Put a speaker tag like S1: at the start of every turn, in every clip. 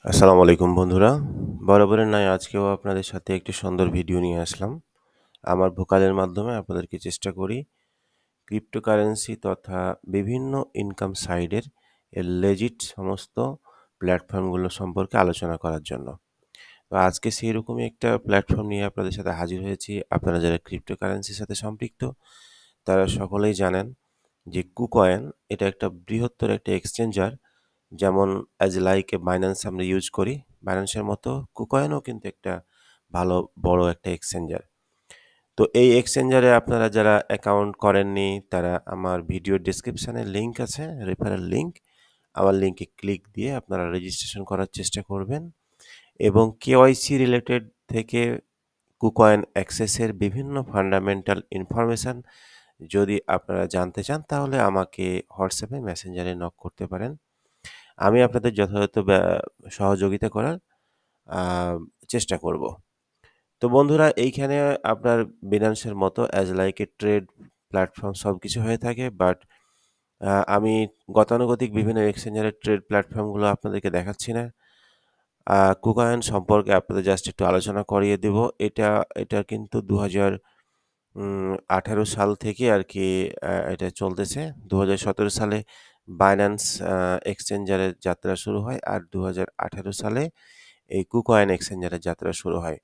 S1: আসসালামু আলাইকুম বন্ধুরা। বরাবরের ন্যায় আজকেও আপনাদের সাথে একটি সুন্দর ভিডিও নিয়ে আসলাম। আমার ভোকালের মাধ্যমে আপনাদেরকে চেষ্টা করি ক্রিপ্টোকারেন্সি তথা বিভিন্ন ইনকাম সাইডের লেজিট সমস্ত প্ল্যাটফর্মগুলো সম্পর্কে আলোচনা করার জন্য। তো আজকে সেইরকমই একটা প্ল্যাটফর্ম নিয়ে আপনাদের সাথে হাজির হয়েছি। আপনারা যারা ক্রিপ্টোকারেন্সির সাথে সম্পৃক্ত তারা সকলেই জানেন যে কুকয়েন এটা একটা বৃহত্তর একটা এক্সচেঞ্জার। যেমন অ্যাজ লাইক এ বাইন্যান্স আমরা ইউজ করি, বাইন্যান্সের মতো কুকয়েনও কিন্তু একটা ভালো বড় একটা এক্সচেঞ্জার। তো এই এক্সচেঞ্জারে আপনারা যারা অ্যাকাউন্ট করেননি তারা আমার ভিডিও ডেসক্রিপশানে লিঙ্ক আছে, রেফারেল লিঙ্ক। আমার লিঙ্কে ক্লিক দিয়ে আপনারা রেজিস্ট্রেশন করার চেষ্টা করবেন এবং কেওয়াইসি রিলেটেড থেকে কুকয়েন অ্যাক্সেসের বিভিন্ন ফান্ডামেন্টাল ইনফরমেশান যদি আপনারা জানতে চান তাহলে আমাকে হোয়াটসঅ্যাপে মেসেঞ্জারে নক করতে পারেন। আমি আপনাদের যথাযথ সহযোগিতা করার আ চেষ্টা করব। তো বন্ধুরা এইখানে আপনার বিনান্সের মতো as like a trade platform সবকিছু হয়ে থাকে। বাট আমি গতানুগতিক বিভিন্ন এক্সচেঞ্জারের ট্রেড প্ল্যাটফর্মগুলো আপনাদেরকে দেখাচ্ছি না। কুকয়েন সম্পর্কে আপনাদের জাস্ট একটু আলোচনা করিয়ে দেব। এটা কিন্তু ২০১৮ সাল থেকে আরকি এটা চলতেছে। ২০১৭ সালে বাইন্যান্স এক্সচেঞ্জারের যাত্রা শুরু হয় আর ২০১৮ সালে এই কুকয়েন এক্সচেঞ্জারের যাত্রা শুরু হয়।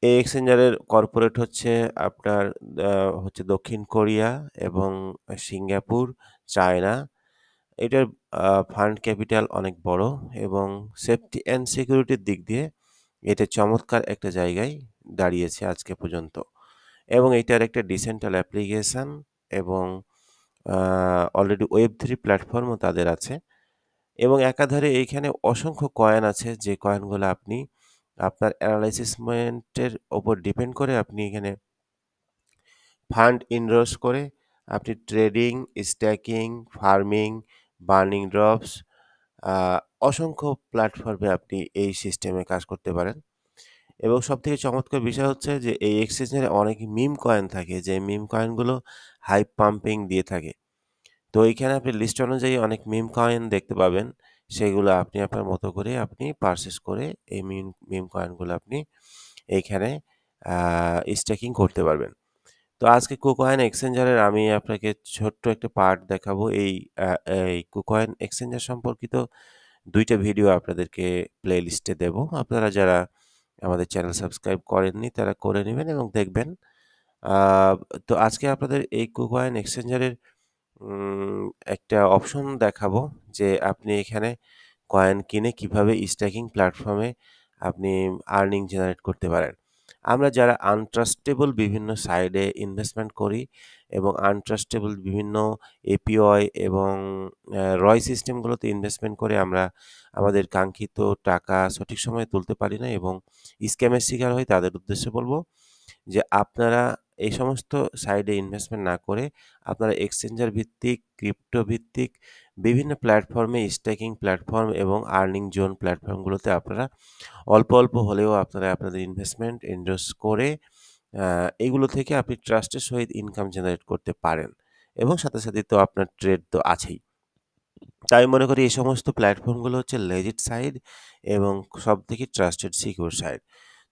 S1: এই এক্সচেঞ্জারের কর্পোরেট হচ্ছে আপনার আ হচ্ছে দক্ষিণ কোরিয়া এবং সিঙ্গাপুর, চায়না। এটার ফান্ড ক্যাপিটাল অনেক বড় এবং সেফটি অ্যান্ড সিকিউরিটির দিক দিয়ে এটা চমৎকার একটা জায়গায় দাঁড়িয়েছে আজকে পর্যন্ত। এবং এটার একটা ডিসেন্ট্রাল অ্যাপ্লিকেশন এবং আ অলরেডি Web3 প্ল্যাটফর্মও তাদের আছে এবং একাধারে এইখানে অসংখ্য কয়েন আছে যে কয়েনগুলো আপনি আপনার অ্যানালাইসিসমেন্টের ওপর ডিপেন্ড করে আপনি এখানে ফান্ড ইনভেস্ট করে আপনি trading, staking, farming, burning drops আ অসংখ্য প্ল্যাটফর্মে আপনি এই সিস্টেমে কাজ করতে পারেন। এবং সবথেকে চমৎকার বিষয় হচ্ছে যে এই এক্সচেঞ্জের অনেক মিম কয়েন থাকে যে মিম কয়েনগুলো হাইপ পাম্পিং দিয়ে থাকে। তো এইখানে আপনি লিস্ট অনুযায়ী অনেক মিম কয়েন দেখতে পাবেন। সেগুলো আপনি আপনার মতো করে আপনি পারচেজ করে এই মিম কয়েনগুলো আপনি এইখানে আ স্ট্যাকিং করতে পারবেন। তো আজকে কুকয়েন এক্সচেঞ্জারের আমি আপনাকে ছোট্ট একটা পার্ট দেখাবো। আ এই কুকয়েন এক্সচেঞ্জার সম্পর্কিত ২ টা ভিডিও আপনাদেরকে প্লে লিস্টে দেবো। আপনারা যারা আমাদের চ্যানেল সাবস্ক্রাইব করেননি তারা করে নিবেন এবং দেখবেন। আ তো আজকে আপনাদের এই কুকয়েন এক্সচেঞ্জারের উম একটা অপশন দেখাবো যে আপনি এখানে কয়েন কিনে কিভাবে স্ট্যাকিং প্ল্যাটফর্মে আপনি আর্নিং জেনারেট করতে পারেন। আমরা যারা আনট্রাস্টেবল বিভিন্ন সাইডে ইনভেস্টমেন্ট করি এবং আনট্রাস্টেবল বিভিন্ন এপিওয়াই এবং রয় সিস্টেমগুলোতে ইনভেস্টমেন্ট করে আমরা আমাদের কাঙ্ক্ষিত টাকা সঠিক সময়ে তুলতে পারি না এবং স্ক্যামের শিকার হই, তাদের উদ্দেশ্যে বলব যে আপনারা এই সমস্ত সাইডে ইনভেস্টমেন্ট না করে আপনারা এক্সচেঞ্জার ভিত্তিক, ক্রিপ্টো ভিত্তিক বিভিন্ন প্ল্যাটফর্মে স্ট্যাকিং প্ল্যাটফর্ম এবং আর্নিং জোন প্ল্যাটফর্মগুলোতে আপনারা অল্প, অল্প হলেও আপনারা আপনাদের ইনভেস্টমেন্ট ইনভেস্ট করে আ এগুলো থেকে আপনি ট্রাস্টের সহিত ইনকাম জেনারেট করতে পারেন এবং সাথে, সাথে তো আপনার ট্রেড তো আছেই। তাই আমি মনে করি এই সমস্ত প্ল্যাটফর্মগুলো হচ্ছে লেজিট সাইড এবং সবথেকে ট্রাস্টেড সিকিউর সাইড।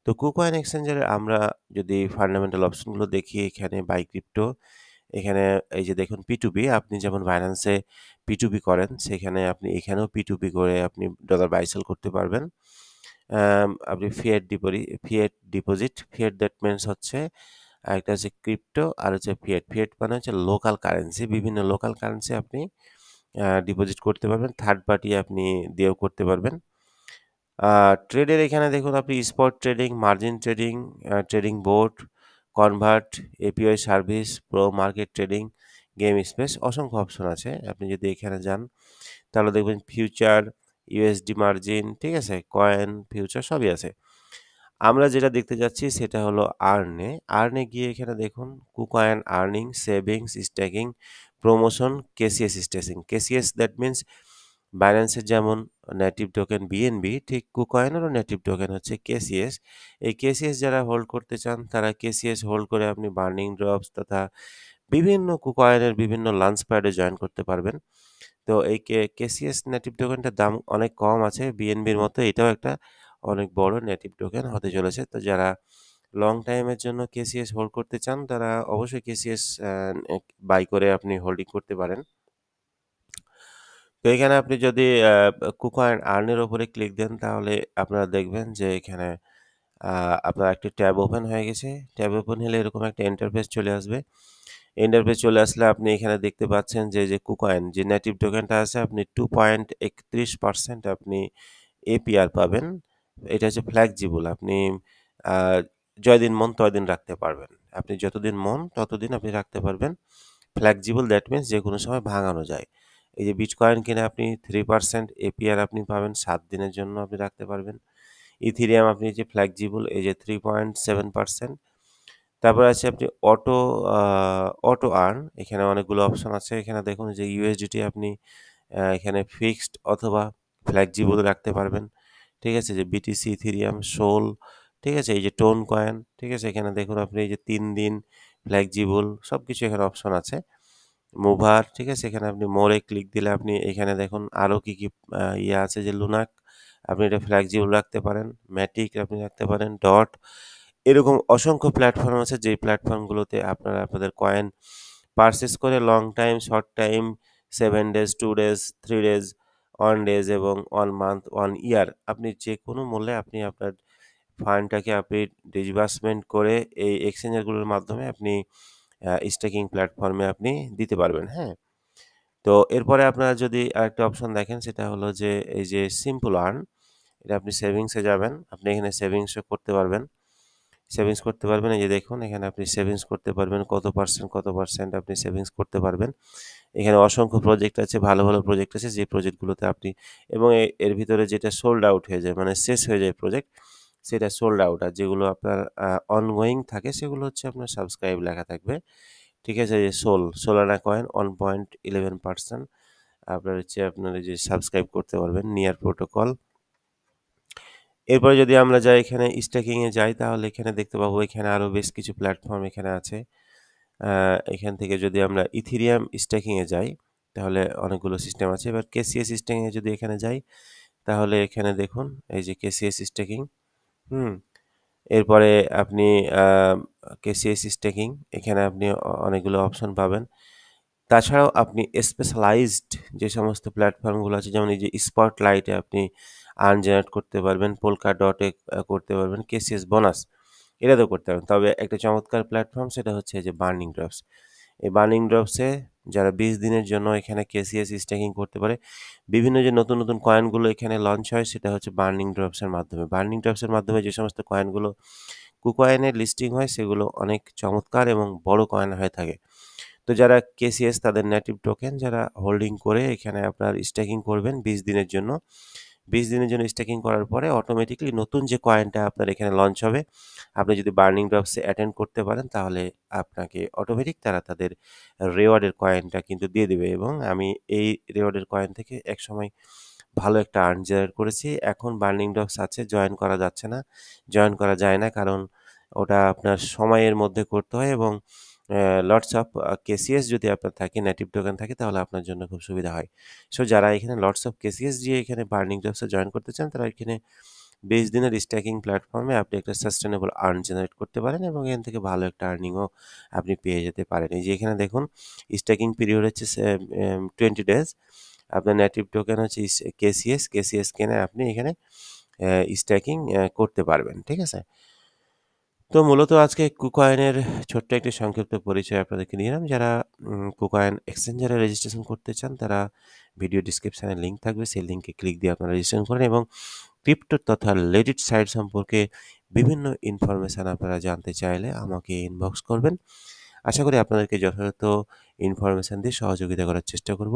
S1: তো কুকয়েন এক্সচেঞ্জারে আমরা যদি ফান্ডামেন্টাল অপশনগুলো দেখি এখানে বাই ক্রিপ্টো, এখানে এই যে দেখুন P2P আপনি যেমন বাইন্যান্সে P2P করেন সেখানে আপনি এখানেও P2P করে আপনি ডলার বাই সেল করতে পারবেন। আপনি fiat deposit, fiat that means হচ্ছে একটা হচ্ছে ক্রিপ্টো আর হচ্ছে ফিয়াট। ফিয়াট মানে হচ্ছে লোকাল কারেন্সি। বিভিন্ন লোকাল কারেন্সি আপনি ডিপোজিট করতে পারবেন। থার্ড পার্টি আপনি দিয়েও করতে পারবেন। ট্রেডের এখানে দেখুন আপনি spot trading, margin trading, trading board, convert, APY service, pro market trading, game space অসংখ্য অপশন আছে। আপনি যদি এখানে যান তাহলে দেখবেন ফিউচার, ইউএসডি মার্জিন, ঠিক আছে? কয়েন, ফিউচার সবই আছে। আমরা যেটা দেখতে যাচ্ছি সেটা হলো আর্নে। আর্নে গিয়ে এখানে দেখুন KuCoin earning, savings, staking, promotion, KCS staking. KCS that means বাইন্যান্সের যেমন নেটিভ টোকেন বিএনবি ঠিক কুকয়েনেরও নেটিভ টোকেন হচ্ছে কেসিএস। এই কেসিএস যারা হোল্ড করতে চান তারা কেসিএস হোল্ড করে আপনি বার্নিং ড্রপস তথা বিভিন্ন কুকয়েনের বিভিন্ন লঞ্চ প্যাডে জয়েন করতে পারবেন। তো এই কেসিএস নেটিভ টোকেনটার দাম অনেক কম আছে, বিএনবির মতো এটাও একটা অনেক বড় নেটিভ টোকেন হতে চলেছে। তো যারা লং টাইমের জন্য কেসিএস হোল্ড করতে চান তারা অবশ্যই কেসিএস বাই করে আপনি হোল্ডিং করতে পারেন। তো এখানে আপনি যদি কুকয়েন আর্নের ওপরে ক্লিক দেন তাহলে আপনারা দেখবেন যে এখানে আপনার একটি ট্যাব ওপেন হয়ে গেছে। ট্যাব ওপেন হলে এরকম একটা ইন্টারফেস চলে আসবে। ইন্টারফেস চলে আসলে আপনি এখানে দেখতে পাচ্ছেন যে কুকয়েন যে নেটিভ টোকেনটা আছে আপনি 2.31% আপনি এপিআর পাবেন। এটা হচ্ছে ফ্লেক্সিবল। আপনি আ যয়দিন মন তয়দিন রাখতে পারবেন। আপনি যতদিন মন ততদিন আপনি রাখতে পারবেন। ফ্লেক্সিবল দ্যাট মিনস যেকোনো সময় ভাঙানো যায়। এই যে বিটকয়েন কিনে আপনি 3% এপিআর আপনি পাবেন ৭ দিনের জন্য আপনি রাখতে পারবেন। ইথেরিয়াম আপনি যে ফ্লেক্সিবল এই যে 3.7%। তারপরে আছে আপনি আ অটো আর্ন এখানে অনেকগুলো অপশন আছে। এখানে দেখুন যে ইউএসডিটি আপনি এখানে ফিক্সড অথবা ফ্লেক্সিবল রাখতে পারবেন। ঠিক আছে? যে বিটিসি, ইথেরিয়াম, সোল, ঠিক আছে? এই যে টোন কয়েন, ঠিক আছে? এখানে দেখুন আপনি এই যে ৩ দিন ফ্লেক্সিবল সবকিছু এখানে অপশন আছে। মুভার, ঠিক আছে? এখানে আপনি মোরে ক্লিক দিলে আপনি এখানে দেখুন আরও কি ইয়ে আছে যে লুনাক আপনি এটা ফ্লেক্সিবল রাখতে পারেন। ম্যাটিক আপনি রাখতে পারেন। ডট এরকম অসংখ্য প্ল্যাটফর্ম আছে যেই প্ল্যাটফর্মগুলোতে আপনারা আপনাদের কয়েন পারচেজ করে long time, short time, 7 days, 2 days, 3 days, 1 days এবং 1 মান্থ, 1 ইয়ার আপনি যেকোনো মূল্যে আপনি আপনার ফান্ডটাকে আপনি ডিসবার্সমেন্ট করে এই এক্সচেঞ্জারগুলোর মাধ্যমে আপনি স্টেকিং প্ল্যাটফর্মে আপনি দিতে পারবেন, হ্যাঁ? তো এরপরে আপনারা যদি আরেকটা অপশন দেখেন সেটা হলো যে এই যে সিম্পল আর্ন এটা আপনি সেভিংসে যাবেন। আপনি এখানে সেভিংসও করতে পারবেন। সেভিংস করতে পারবেন এই যে দেখুন এখানে আপনি সেভিংস করতে পারবেন কত পার্সেন্ট আপনি সেভিংস করতে পারবেন। এখানে অসংখ্য প্রজেক্ট আছে, ভালো প্রজেক্ট আছে যে প্রজেক্টগুলোতে আপনি এবং এর ভিতরে যেটা সোল্ড আউট হয়ে যায় মানে শেষ হয়ে যায় প্রজেক্ট সেটা সোল্ড আউট। আর যেগুলো আপনার অনগোয়িং থাকে সেগুলো হচ্ছে আপনার সাবস্ক্রাইব লেখা থাকবে। ঠিক আছে? এই যে সোলানা কয়েন 1.11% আপনার এই যে সাবস্ক্রাইব করতে পারবেন নিয়ার প্রোটোকল। এরপরে যদি আমরা যাই এখানে স্ট্যাকিং এ যাই তাহলে এখানে দেখতে পাবো এখানে আরো বেশ কিছু প্ল্যাটফর্ম এখানে আছে। এখান থেকে যদি আমরা ইথেরিয়াম স্ট্যাকিং এ যাই তাহলে অনেকগুলো সিস্টেম আছে। এবার কেসিএস স্ট্যাকিং এ যদি এখানে যাই তাহলে এখানে দেখুন এই যে কেসিএস স্ট্যাকিং, হুম? এরপরে আপনি আ কেসিএস স্ট্যাকিং এখানে আপনি অনেকগুলো অপশন পাবেন। তাছাড়াও আপনি স্পেশালাইজড যে সমস্ত প্ল্যাটফর্মগুলো আছে যেমন এই যে স্পটলাইটে আপনি আর্ন জেনারেট করতে পারবেন, পোলকা ডটে করতে পারবেন, কেসিএস বোনাস এটাতেও করতে পারবেন। তবে একটা চমৎকার প্ল্যাটফর্ম সেটা হচ্ছে এই যে বার্নিং ড্রপস। এই বার্নিং ড্রপসে যারা ২০ দিনের জন্য এখানে কেসিএস স্ট্যাকিং করতে পারে, বিভিন্ন যে নতুন কয়েনগুলো এখানে লঞ্চ হয় সেটা হচ্ছে বার্নিং ড্রপসের মাধ্যমে। বার্নিং ড্রপসের মাধ্যমে যে সমস্ত কয়েনগুলো কুকয়েনে লিস্টিং হয় সেগুলো অনেক চমৎকার এবং বড় কয়েন হয়ে থাকে। তো যারা কেসিএস তাদের নেটিভ টোকেন যারা হোল্ডিং করে এখানে আপনার স্ট্যাকিং করবেন ২০ দিনের জন্য। ২০ দিনের জন্য স্ট্যাকিং করার পরে অটোমেটিক্যালি নতুন যে কয়েনটা আপনার এখানে লঞ্চ হবে, আপনি যদি বার্নিং ড্রপসে অ্যাটেন্ড করতে পারেন তাহলে আপনাকে অটোমেটিক তারা তাদের রিওয়ার্ডের কয়েনটা কিন্তু দিয়ে দিবে এবং আমি এই রিওয়ার্ডের কয়েন থেকে একসময় ভালো একটা আর্ন জেনারেট করেছি। এখন বার্নিং ড্রপস আছে, জয়েন করা যাচ্ছে না। জয়েন করা যায় না কারণ ওটা আপনার সময়ের মধ্যে করতে হয় এবং লটস অফ কেসিএস যদি আপনার থাকে, নেটিভ টোকেন থাকে তাহলে আপনার জন্য খুব সুবিধা হয়। সো যারা এখানে লটস অফ কেসিএস দিয়ে এখানে বার্নিং ড্রপসে জয়েন করতে চান তারা এখানে ২০ দিনের স্ট্যাকিং প্ল্যাটফর্মে আপনি একটা সাস্টেনেবল আর্ন জেনারেট করতে পারেন এবং এখান থেকে ভালো একটা আর্নিংও আপনি পেয়ে যেতে পারেন। এই যে এখানে দেখুন স্ট্যাকিং পিরিয়ড হচ্ছে 20 ডেজ। আপনার নেটিভ টোকেন হচ্ছে কেসিএস কিনে আপনি এখানে স্ট্যাকিং করতে পারবেন। ঠিক আছে? তো মূলত আজকে কুকয়েনের ছোট্ট একটি সংক্ষিপ্ত পরিচয় আপনাদেরকে দিলাম। যারা কুকয়েন এক্সচেঞ্জারে রেজিস্ট্রেশন করতে চান তারা ভিডিও ডেসক্রিপশনে লিঙ্ক থাকবে। সেই লিঙ্কে ক্লিক দিয়ে আপনারা রেজিস্ট্রেশন করেন এবং ক্রিপ্টো তথা লেজিট সাইট সম্পর্কে বিভিন্ন ইনফরমেশন আপনারা জানতে চাইলে আমাকে ইনবক্স করবেন। আশা করি আপনাদেরকে যথাযথ ইনফরমেশন দিয়ে সহযোগিতা করার চেষ্টা করব।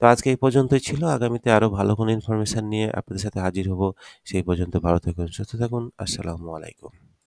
S1: তো আজকে এই পর্যন্তই ছিল। আগামীতে আরো ভালো কোনো ইনফরমেশন নিয়ে আপনাদের সাথে হাজির হব। সেই পর্যন্ত ভালো থাকুন, সুস্থ থাকুন। আসসালামু আলাইকুম।